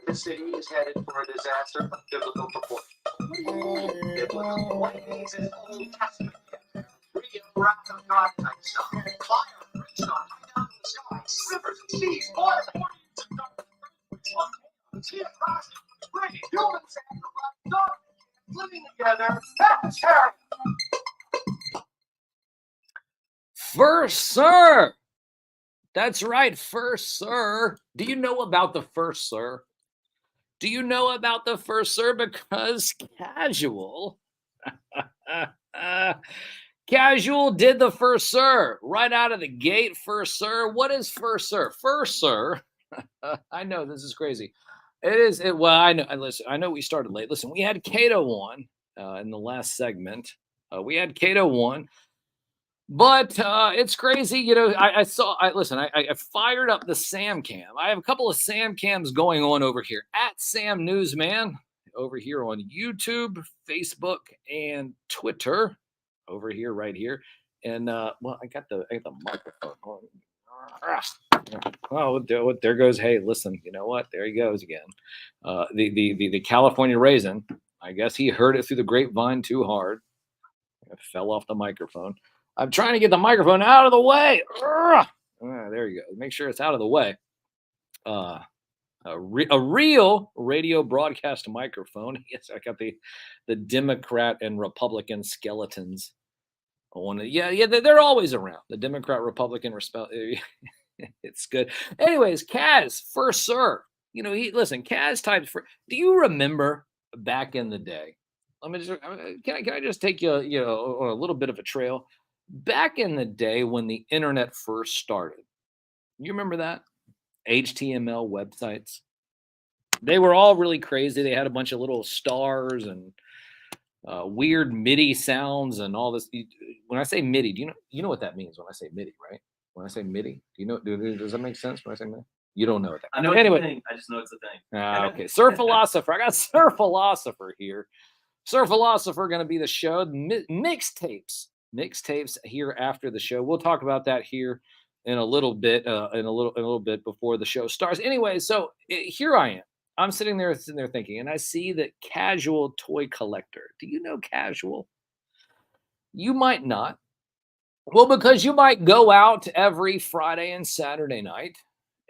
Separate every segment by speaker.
Speaker 1: The city is headed for a disaster of biblical proportions. What do you mean biblical? What is this Old Testament? Real wrath of God type stuff. Fire, brimstone, coming down from the skies, rivers and seas, boiling tornadoes and darkness, volcanoes, great human sacrifice, dark, living together. That's terrible.
Speaker 2: First, sir. That's right, first, sir. Do you know about the first, sir? Do you know about the first, sir? Because Casual, Casual did the first, sir, right out of the gate. First, sir. What is first, sir? First, sir. I know this is crazy. It is. Well, I know. Listen, I know we started late. Listen, we had Cato on in the last segment. We had Cato on. But it's crazy, you know. I fired up the Sam Cam. I have a couple of Sam Cams going on over here at Sam Newsman over here on YouTube, Facebook, and Twitter. Over here, right here, and I got the microphone. Oh, there goes. Hey, listen, you know what? There he goes again. The California raisin. I guess he heard it through the grapevine too hard. It fell off the microphone. I'm trying to get the microphone out of the way. There you go. Make sure it's out of the way. A real radio broadcast microphone. Yes, I got the Democrat and Republican skeletons on it. Yeah, they're always around. The Democrat, Republican, it's good. Anyways, Kaz, first, sir. You know, Kaz types for. Do you remember back in the day? Let me just. Can I just take you, on a little bit of a trail? Back in the day when the internet first started, you remember that? HTML websites. They were all really crazy. They had a bunch of little stars and weird MIDI sounds and all this. When I say MIDI, do you know what that means when I say MIDI, right? When I say MIDI, do you know? Does that make sense when I say MIDI? You don't know what that means.
Speaker 3: I know it's a thing. I just know it's a thing.
Speaker 2: Okay. Sir Philosopher. I got Sir Philosopher here. Sir Philosopher going to be the show. Mixtapes here after the show. We'll talk about that here in a little bit, in a little bit before the show starts. Anyway, so here I am. I'm sitting there thinking, and I see that Casual Toy Collector. Do you know Casual? You might not. Well, because you might go out every Friday and Saturday night,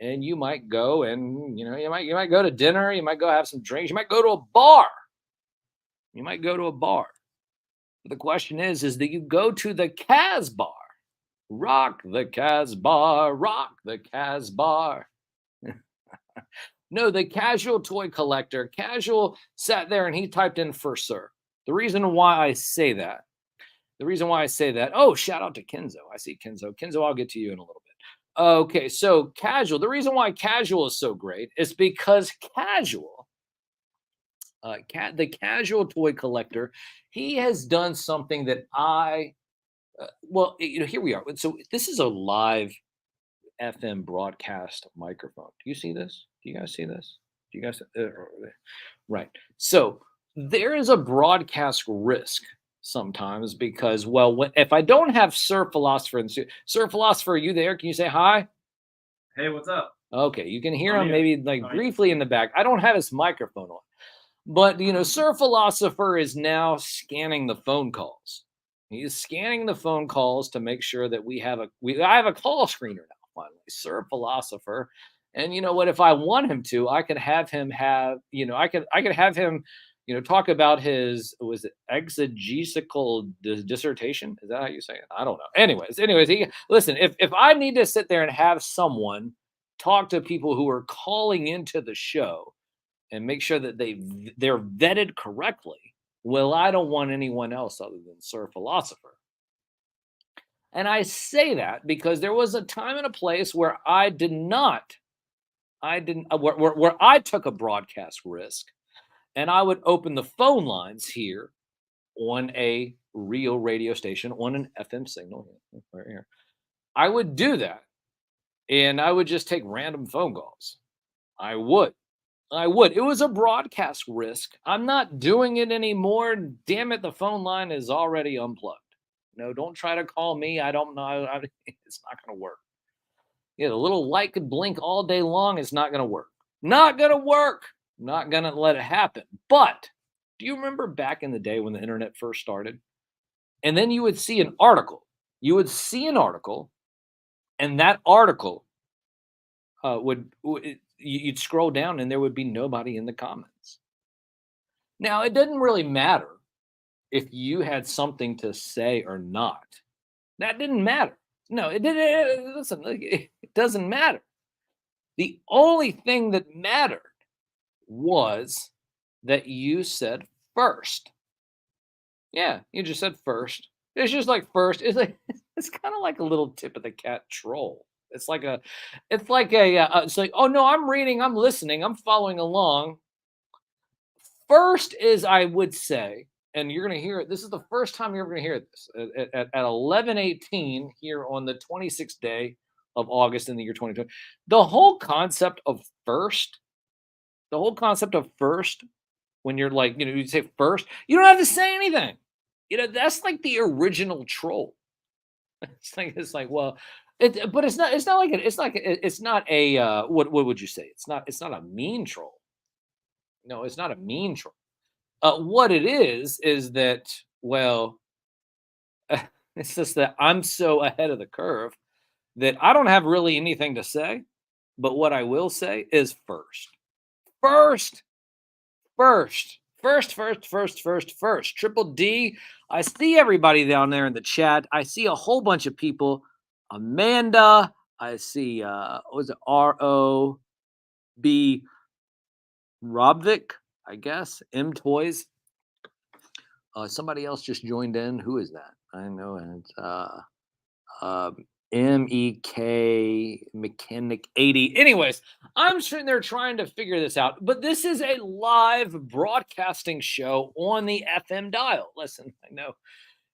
Speaker 2: and you might go and you might go to dinner. You might go have some drinks. You might go to a bar. The question is do you go to the Kaz bar? Rock the Kaz bar, rock the Kaz bar. No, the Casual Toy Collector. Casual sat there and he typed in for sir. The reason why I say that. Oh, shout out to Kenzo. I see Kenzo. Kenzo, I'll get to you in a little bit. Okay, so Casual. The reason why Casual is so great is because Casual, the Casual Toy Collector, he has done something that here we are. So this is a live FM broadcast microphone. Do you see this? Do you guys see this? Do you guys? Right. So there is a broadcast risk sometimes because, if I don't have Sir Philosopher, Sir Philosopher, are you there? Can you say hi?
Speaker 3: Hey, what's up?
Speaker 2: Okay, you can hear him maybe briefly in the back. I don't have his microphone on. But, Sir Philosopher is now scanning the phone calls. He's scanning the phone calls to make sure that I have a call screener now, finally, Sir Philosopher. And you know what? If I want him to, I could have him talk about his, was it exegetical dissertation? Is that how you say it? I don't know. Anyways, if I need to sit there and have someone talk to people who are calling into the show and make sure that they're vetted correctly, well, I don't want anyone else other than Sir Philosopher. And I say that because there was a time and a place where I took a broadcast risk, and I would open the phone lines here on a real radio station on an FM signal right here. I would do that, and I would just take random phone calls. I would. It was a broadcast risk. I'm not doing it anymore. Damn it, the phone line is already unplugged. No, don't try to call me. I don't know. It's not going to work. The little light could blink all day long. It's not going to work. Not going to work. Not gonna let it happen. But do you remember back in the day when the internet first started? And then you would see an article. You would see an article, and that article you'd scroll down, and there would be nobody in the comments. Now it doesn't really matter if you had something to say or not. That didn't matter. No, it didn't. Listen, it doesn't matter. The only thing that mattered was that you said first. Yeah, you just said first. It's just like first. It's like it's kind of like a little tip of the cat troll. It's like, oh no, I'm reading, I'm listening, I'm following along. First is, I would say, and you're going to hear it. This is the first time you're ever going to hear this at 11:18 here on the 26th day of August in the year 2020. The whole concept of first, when you're like, you say first, you don't have to say anything. That's like the original troll. It's like, well, but it's not like it's not a what would you say? It's not a mean troll. No, it's not a mean troll. What it is that, well, it's just that I'm so ahead of the curve that I don't have really anything to say. But what I will say is first. First. Triple D. I see everybody down there in the chat. I see a whole bunch of people. Amanda. I see what was it? ROB Robvik, I guess. M Toys. Somebody else just joined in. Who is that? I know, and it's MEK Mechanic 80. Anyways, I'm sitting there trying to figure this out, but this is a live broadcasting show on the FM dial. Listen, I know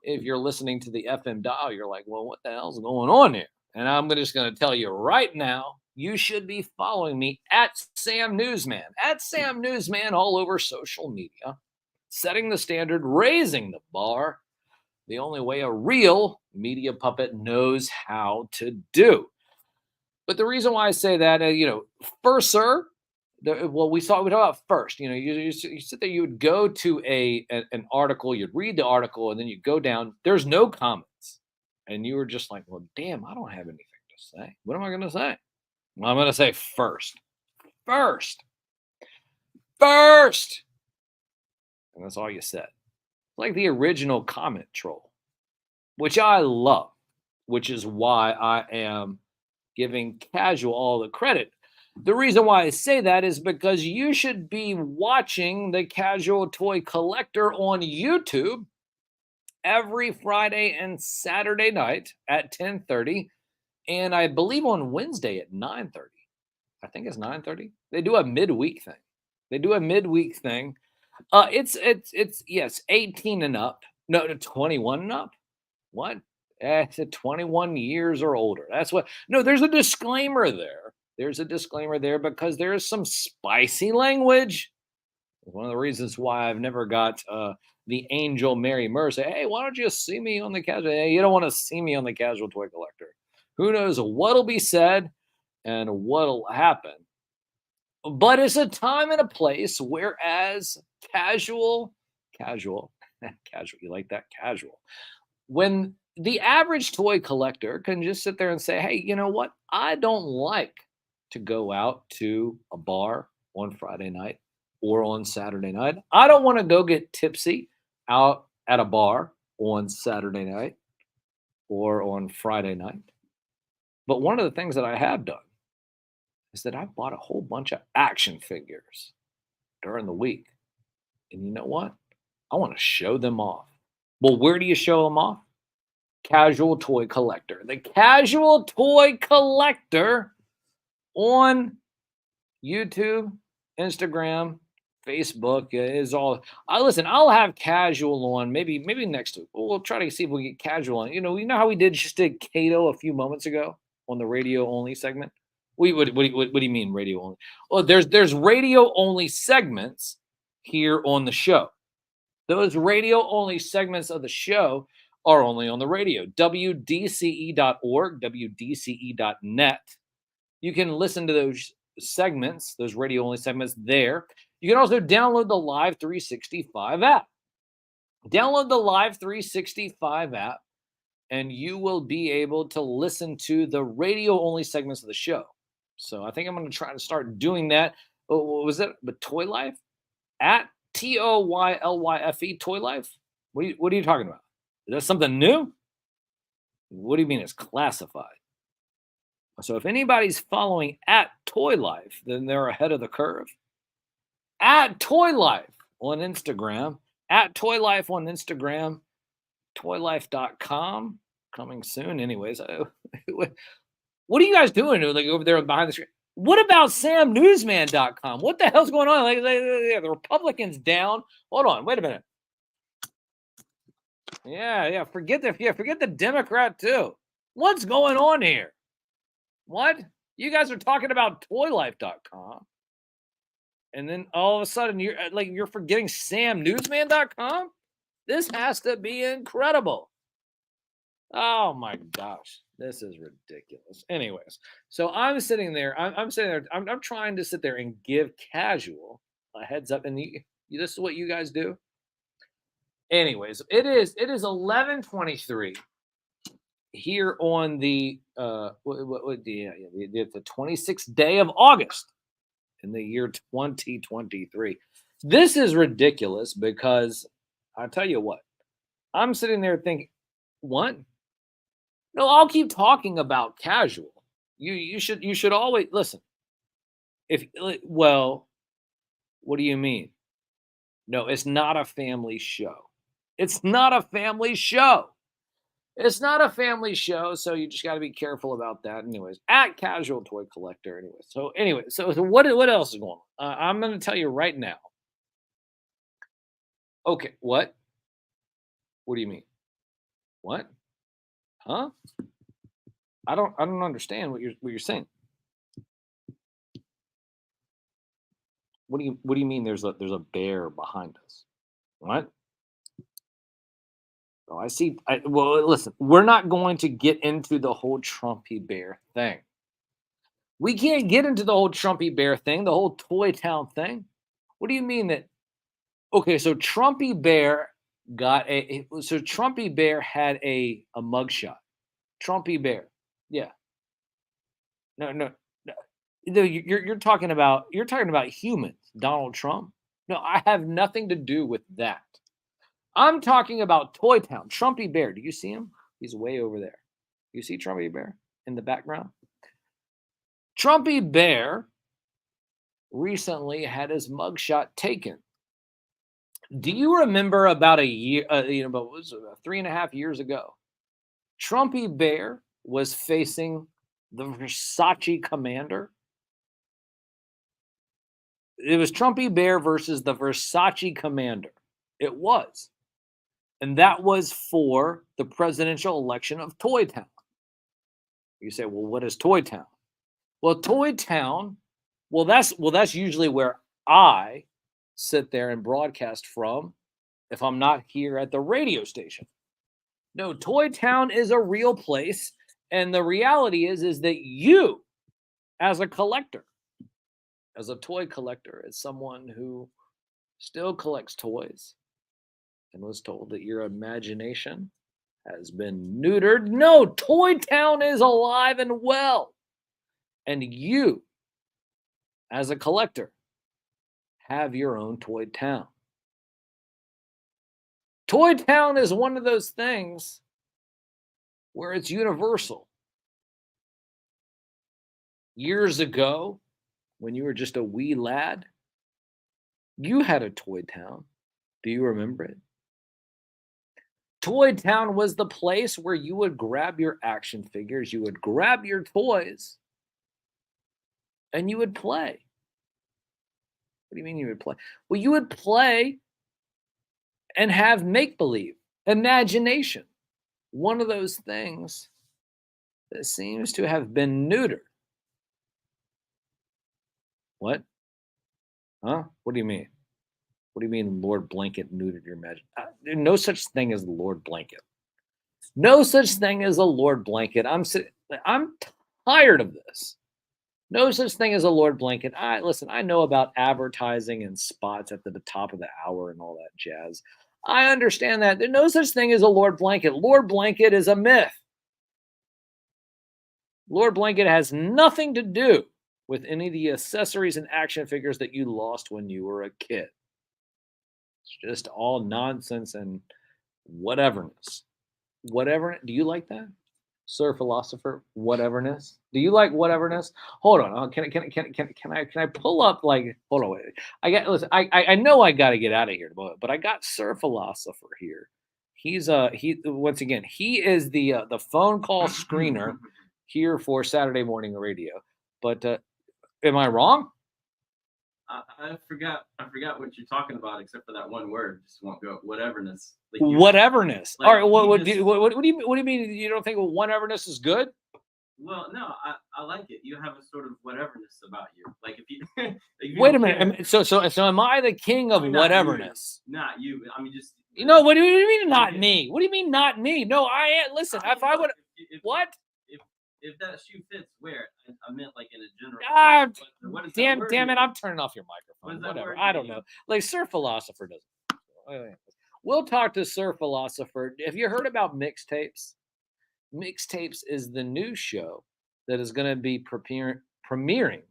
Speaker 2: if you're listening to the FM dial, you're like, well, what the hell's going on here? And I'm just going to tell you right now, you should be following me at Sam Newsman, all over social media, setting the standard, raising the bar, the only way a real media puppet knows how to do. But the reason why I say that, first, sir, we talk about first. You sit there, you would go to an article, you'd read the article, and then you go down. There's no comments, and you were just like, well, damn, I don't have anything to say. What am I going to say? Well, I'm going to say first, and that's all you said. Like the original comment troll, which I love, which is why I am giving Casual all the credit. The reason why I say that is because you should be watching the Casual Toy Collector on YouTube every Friday and Saturday night at 10:30, and I believe on Wednesday at 9:30. I think it's 9:30. They do a midweek thing. It's yes, 18 and up. No, 21 and up. What? It's at 21 years or older. That's what. No, there's a disclaimer there. Because there is some spicy language. One of the reasons why I've never got the angel Mary Murr say, hey, why don't you see me on the casual? Hey, you don't want to see me on the Casual Toy Collector. Who knows what'll be said and what'll happen. But it's a time and a place, whereas casual, you like that? Casual. When the average toy collector can just sit there and say, hey, you know what? I don't like to go out to a bar on Friday night or on Saturday night. I don't want to go get tipsy out at a bar on Saturday night or on Friday night. But one of the things that I have done is that I've bought a whole bunch of action figures during the week. And you know what? I want to show them off. Well, where do you show them off? Casual Toy Collector. The Casual Toy Collector on YouTube, Instagram, Facebook is all. I'll have Casual on maybe next week. We'll try to see if we get Casual on. You know how we just did Cato a few moments ago on the radio only segment. What do you mean radio only? Well, there's radio only segments here on the show. Those radio only segments of the show are only on the radio. WDCE.org, WDCE.net. You can listen to those segments, those radio only segments there. You can also download the Live 365 app. Download the Live 365 app, and you will be able to listen to the radio-only segments of the show. So I think I'm going to try to start doing that. What was it? But Toy Life? At TOYLYFE, Toy Life? What are you talking about? Is that something new? What do you mean it's classified? So if anybody's following at Toy Life, then they're ahead of the curve. At Toy Life on Instagram, at Toy Life on Instagram, toylife.com, coming soon. Anyways, what are you guys doing like over there behind the screen? What about samnewsman.com? What the hell's going on? Like the Republicans down. Hold on, wait a minute. Yeah, forget the Democrat too. What's going on here? What? You guys are talking about toylife.com. And then all of a sudden you're forgetting samnewsman.com? This has to be incredible. Oh my gosh, this is ridiculous. Anyways, so I'm sitting there. I'm sitting there. I'm trying to sit there and give casual a heads up, and this is what you guys do. Anyways, it is 11:23 here on the the 26th day of August in the year 2023. This is ridiculous because I'll tell you what, I'm sitting there thinking, what? No, I'll keep talking about casual. You should always listen. What do you mean? No, it's not a family show. It's not a family show. It's not a family show, so you just got to be careful about that. Anyways, at Casual Toy Collector. So what else is going on? I'm going to tell you right now. Okay, what? What do you mean? What? Huh? I don't understand what you're saying. What do you mean there's a bear behind us? What? Oh, I see. Well, listen, we're not going to get into the whole Trumpy bear thing. We can't get into the whole Trumpy bear thing, the whole Toy Town thing. What do you mean that? Okay, so Trumpy bear Trumpy bear had a mugshot. Trumpy bear. Yeah. No. You're talking about humans, Donald Trump. No, I have nothing to do with that. I'm talking about Toy Town, Trumpy Bear. Do you see him? He's way over there. You see Trumpy Bear in the background? Trumpy Bear recently had his mugshot taken. Do you remember about a year, about 3.5 years ago? Trumpy Bear was facing the Versace Commander. It was Trumpy Bear versus the Versace Commander. It was. And that was for the presidential election of Toy Town. You say, well, what is Toy Town? Well, Toy Town, that's usually where I sit there and broadcast from if I'm not here at the radio station. No, Toy Town is a real place. And the reality is that you, as a collector, as a toy collector, as someone who still collects toys and was told that your imagination has been neutered. No, Toy Town is alive and well. And you, as a collector, have your own Toy Town. Toy Town is one of those things where it's universal. Years ago, when you were just a wee lad, you had a Toy Town. Do you remember it? Toy Town was the place where you would grab your action figures, you would grab your toys, and you would play. What do you mean you would play? Well, you would play and have make-believe, imagination. One of those things that seems to have been neutered. What? Huh? What do you mean? What do you mean Lord Blanket neutered your imagination? There's no such thing as Lord Blanket. No such thing as a Lord Blanket. I'm tired of this. No such thing as a Lord Blanket. Listen, I know about advertising and spots at the top of the hour and all that jazz. I understand that. There's no such thing as a Lord Blanket. Lord Blanket is a myth. Lord Blanket has nothing to do with any of the accessories and action figures that you lost when you were a kid. It's just all nonsense and whateverness. Whatever. Do you like that? Sir Philosopher, whateverness. Do you like whateverness? Hold on. Can I pull up like hold on, wait. Listen, I know I gotta get out of here, but I got Sir Philosopher here. He once again, he is the phone call screener here for Saturday morning radio. But am I wrong?
Speaker 3: I forgot what you're talking about, except for that one word. Just won't go whateverness.
Speaker 2: Whateverness.
Speaker 3: Like,
Speaker 2: All right. What
Speaker 3: you
Speaker 2: do
Speaker 3: just-
Speaker 2: what do you mean? You don't think whateverness is good?
Speaker 3: Well, no, I like it. You have a sort of whateverness about you. Like if you
Speaker 2: Wait a minute. So am I the king of
Speaker 3: I mean, not you.
Speaker 2: whateverness?
Speaker 3: Not you. I mean, just
Speaker 2: You know what do you mean not
Speaker 3: Okay.
Speaker 2: me? What do you mean not me? No, listen.
Speaker 3: I mean,
Speaker 2: If I would
Speaker 3: if-
Speaker 2: what?
Speaker 3: If that shoe fits, wear it. I meant like in a general.
Speaker 2: Ah,
Speaker 3: What is that
Speaker 2: damn
Speaker 3: word
Speaker 2: it!
Speaker 3: mean?
Speaker 2: I'm turning off your
Speaker 3: What
Speaker 2: microphone.
Speaker 3: does that
Speaker 2: Whatever.
Speaker 3: word
Speaker 2: I don't
Speaker 3: mean?
Speaker 2: know. Like Sir Philosopher doesn't. We'll talk to Sir Philosopher. Have you heard about mixtapes? Mixtapes is the new show that is going to be premiering.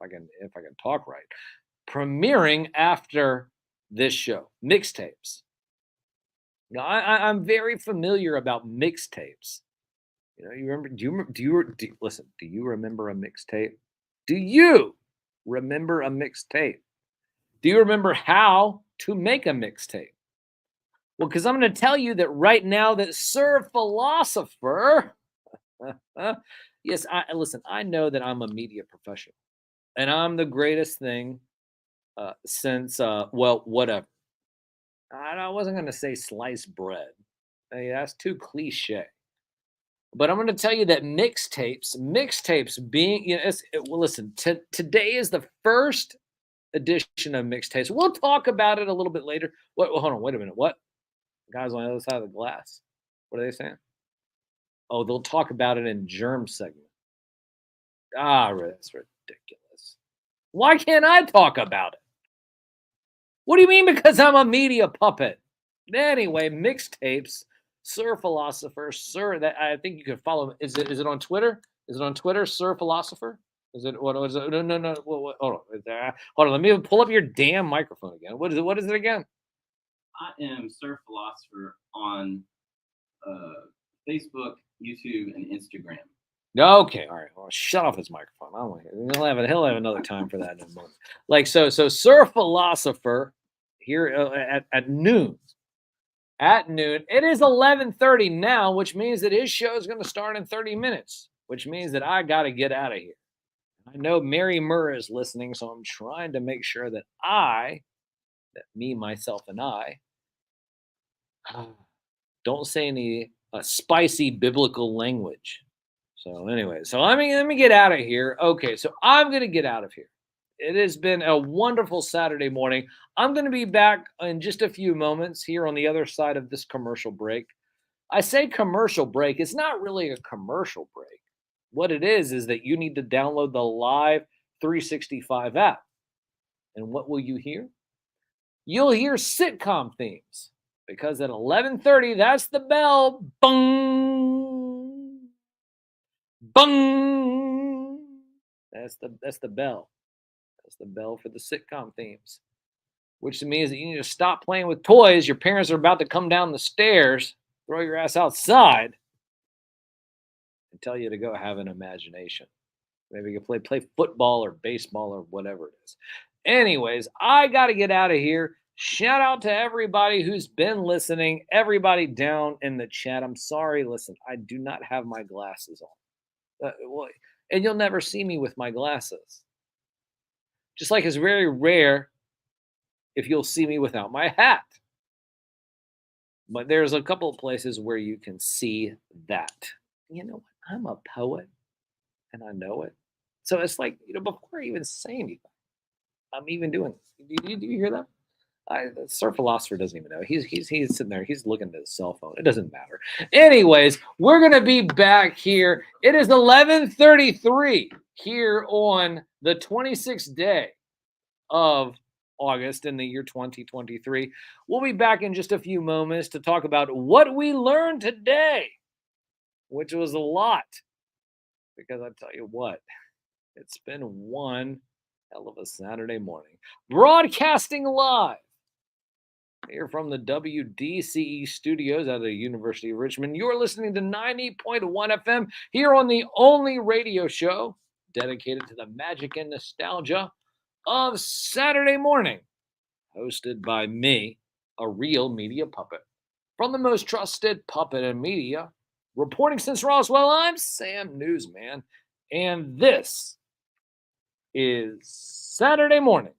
Speaker 2: If I can talk right, premiering after this show. Mixtapes. Now I'm very familiar about mixtapes. You know, you remember? Listen? Do you remember a mixtape? Do you remember a mixtape? Do you remember how to make a mixtape? Well, because I'm going to tell you that right now that Sir Philosopher, yes, listen. I know that I'm a media professional, and I'm the greatest thing since well, whatever. I wasn't going to say sliced bread. Hey, that's too cliche. But I'm going to tell you that mixtapes being, well, listen, today is the first edition of mixtapes. We'll talk about it a little bit later. Hold on, wait a minute. What? Guys on the other side of the glass. What are they saying? Oh, they'll talk about it in germ segment. That's ridiculous. Why can't I talk about it? What do you mean because I'm a media puppet? Anyway, mixtapes. Sir Philosopher, Sir. That I think you can follow. Is it on Twitter? Is it on Twitter, Sir Philosopher? Is it what is it? No. Hold on. Hold on. Let me pull up your damn microphone again. What is it? What is it again?
Speaker 3: I am Sir Philosopher on Facebook, YouTube, and Instagram.
Speaker 2: Okay, all right. Well, shut off his microphone. I don't want to hear. He'll have another time for that in a moment. Like so, Sir Philosopher here at noon. At noon, it is 11:30 now, which means that his show is going to start in 30 minutes, which means that I got to get out of here. I know Mary Murr is listening, so I'm trying to make sure that me, myself, and I don't say any spicy biblical language. So anyway, let me get out of here. Okay, so I'm going to get out of here. It has been a wonderful Saturday morning. I'm going to be back in just a few moments here on the other side of this commercial break. I say commercial break. It's not really a commercial break. What it is that you need to download the Live 365 app. And what will you hear? You'll hear sitcom themes because at 11:30, that's the bell. Bung. Bung. That's the bell. That's the bell for the sitcom themes, which means that you need to stop playing with toys. Your parents are about to come down the stairs, throw your ass outside, and tell you to go have an imagination. Maybe you can play football or baseball or whatever it is. Anyways, I got to get out of here. Shout out to everybody who's been listening, everybody down in the chat. I'm sorry. Listen, I do not have my glasses on. And you'll never see me with my glasses. Just like it's very rare if you'll see me without my hat. But there's a couple of places where you can see that. You know what? I'm a poet and I know it. So it's like, before I even say anything, I'm even doing this. Do you hear that? Sir Philosopher doesn't even know. He's sitting there. He's looking at his cell phone. It doesn't matter. Anyways, we're going to be back here. It is 11:33 here on the 26th day of August in the year 2023. We'll be back in just a few moments to talk about what we learned today, which was a lot. Because I tell you what, it's been one hell of a Saturday morning. Broadcasting live here from the WDCE studios out of the University of Richmond. You're listening to 90.1 FM here on the only radio show dedicated to the magic and nostalgia of Saturday morning, hosted by me, a real media puppet. From the most trusted puppet in media, reporting since Roswell, I'm Sam Newsman, and this is Saturday morning.